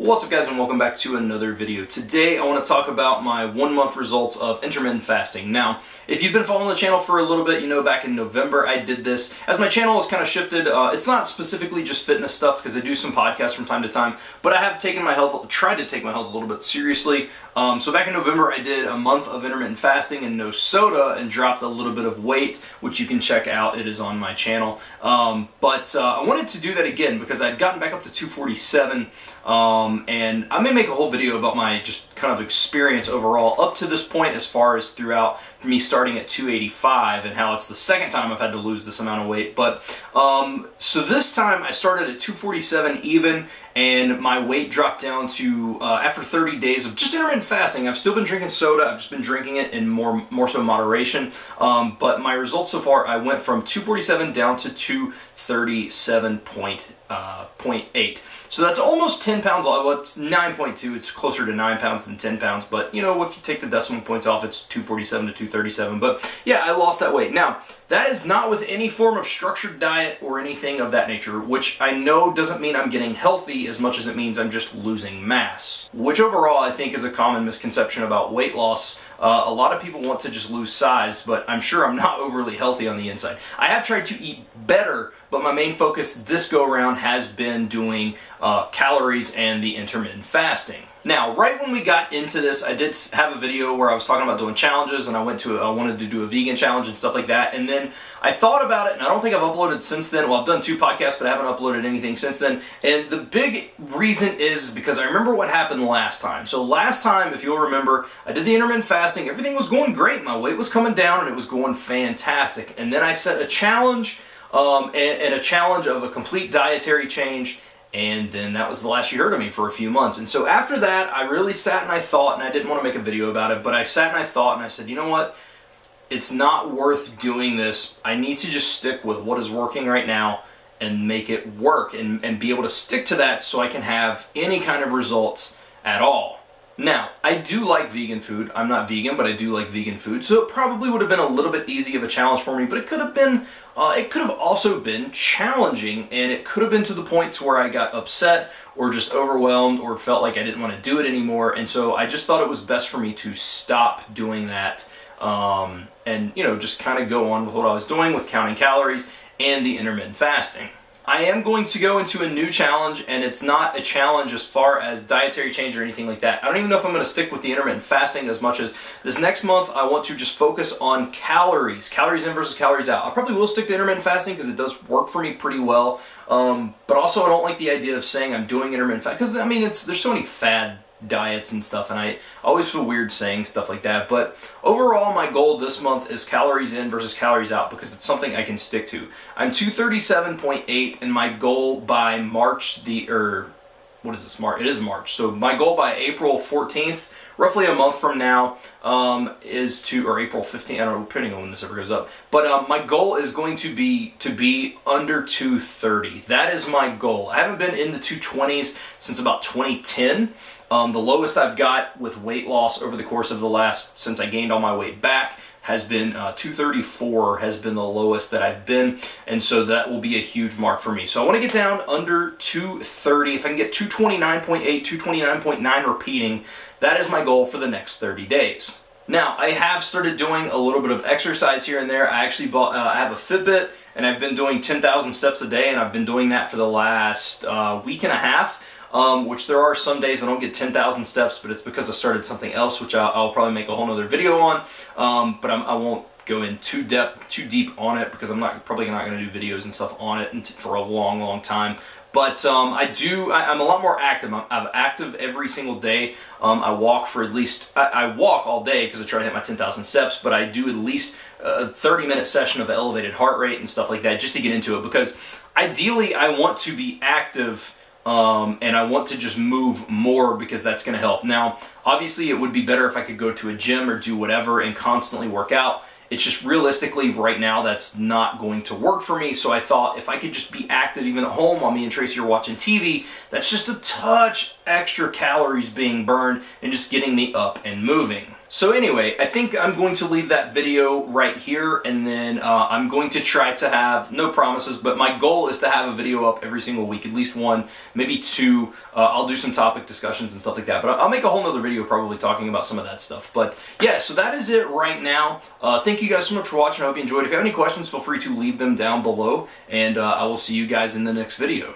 What's up guys, and welcome back to another video. Today I want to talk about my 1 month results of intermittent fasting. Now, if you've been following the channel for a little bit, you know back in November I did this. As my channel has kind of shifted, it's not specifically just fitness stuff because I do some podcasts from time to time, but I have taken my health, tried to take my health a little bit seriously. So back in November I did a month of intermittent fasting and no soda and dropped a little bit of weight, which you can check out. It is on my channel. But I wanted to do that again because I'd gotten back up to 247. And I may make a whole video about my just kind of experience overall up to this point, as far as throughout me starting at 285 and how it's the second time I've had to lose this amount of weight. But so this time I started at 247 even, and my weight dropped down to after 30 days of just intermittent fasting. I've still been drinking soda. I've just been drinking it in more so moderation. But my results so far, I went from 247 down to 237.8. So that's almost 10 pounds off. Well, it's 9.2. It's closer to 9 pounds than 10 pounds. But, you know, if you take the decimal points off, it's 247 to 237. But, yeah, I lost that weight. Now, that is not with any form of structured diet or anything of that nature, which I know doesn't mean I'm getting healthy as much as it means I'm just losing mass, which overall I think is a common misconception about weight loss. A lot of people want to just lose size, but I'm sure I'm not overly healthy on the inside. I have tried to eat better, but my main focus this go-around has been doing calories and the intermittent fasting. Now, right when we got into this, I did have a video where I was talking about doing challenges, and I wanted to do a vegan challenge and stuff like that, and then I thought about it, and I don't think I've uploaded since then. Well, I've done 2 podcasts, but I haven't uploaded anything since then, and the big reason is because I remember what happened last time. So last time, if you'll remember, I did the intermittent fasting. Everything was going great. My weight was coming down, and it was going fantastic, and then I set a challenge, and a challenge of a complete dietary change. And then that was the last you heard of me for a few months. And so after that, I really sat and I thought, and I didn't want to make a video about it, but I sat and I thought, and I said, you know what? It's not worth doing this. I need to just stick with what is working right now and make it work and be able to stick to that so I can have any kind of results at all. Now, I do like vegan food. I'm not vegan, but I do like vegan food, so it probably would have been a little bit easy of a challenge for me, but it could have also been challenging, and it could have been to the point to where I got upset or just overwhelmed or felt like I didn't want to do it anymore, and so I just thought it was best for me to stop doing that and, you know, just kind of go on with what I was doing with counting calories and the intermittent fasting. I am going to go into a new challenge, and it's not a challenge as far as dietary change or anything like that. I don't even know if I'm going to stick with the intermittent fasting as much as this next month. I want to just focus on calories in versus calories out. I probably will stick to intermittent fasting because it does work for me pretty well, but also I don't like the idea of saying I'm doing intermittent fasting because, I mean, there's so many fad diets and stuff, and I always feel weird saying stuff like that. But overall, my goal this month is calories in versus calories out because it's something I can stick to. I'm 237.8, and my goal by March what is this, March? It is March. So my goal by April 14th, roughly a month from now, is to, or April 15th, I don't know, depending on when this ever goes up, but my goal is going to be under 230. That is my goal. I haven't been in the 220s since about 2010. The lowest I've got with weight loss over the course of since I gained all my weight back, has been 234 has been the lowest that I've been, and so that will be a huge mark for me. So I want to get down under 230. If I can get 229.8, 229.9 repeating, that is my goal for the next 30 days. Now, I have started doing a little bit of exercise here and there. I actually bought, I have a Fitbit, and I've been doing 10,000 steps a day, and I've been doing that for the last week and a half. Which there are some days I don't get 10,000 steps, but it's because I started something else, which I'll probably make a whole nother video on. But I won't go in too deep on it because I'm probably not going to do videos and stuff on it for a long time. But I'm a lot more active. I'm active every single day. I walk for at least, I walk all day because I try to hit my 10,000 steps, but I do at least a 30-minute session of elevated heart rate and stuff like that just to get into it, because ideally I want to be active. And I want to just move more because that's going to help. Now, obviously, it would be better if I could go to a gym or do whatever and constantly work out. It's just realistically, right now, that's not going to work for me. So I thought if I could just be active even at home while me and Tracy are watching TV, that's just a touch extra calories being burned and just getting me up and moving. So anyway, I think I'm going to leave that video right here, and then I'm going to try to have, no promises, but my goal is to have a video up every single week, at least one, maybe two. I'll do some topic discussions and stuff like that, but I'll make a whole nother video probably talking about some of that stuff. But yeah, so that is it right now. Thank you guys so much for watching. I hope you enjoyed. If you have any questions, feel free to leave them down below, and I will see you guys in the next video.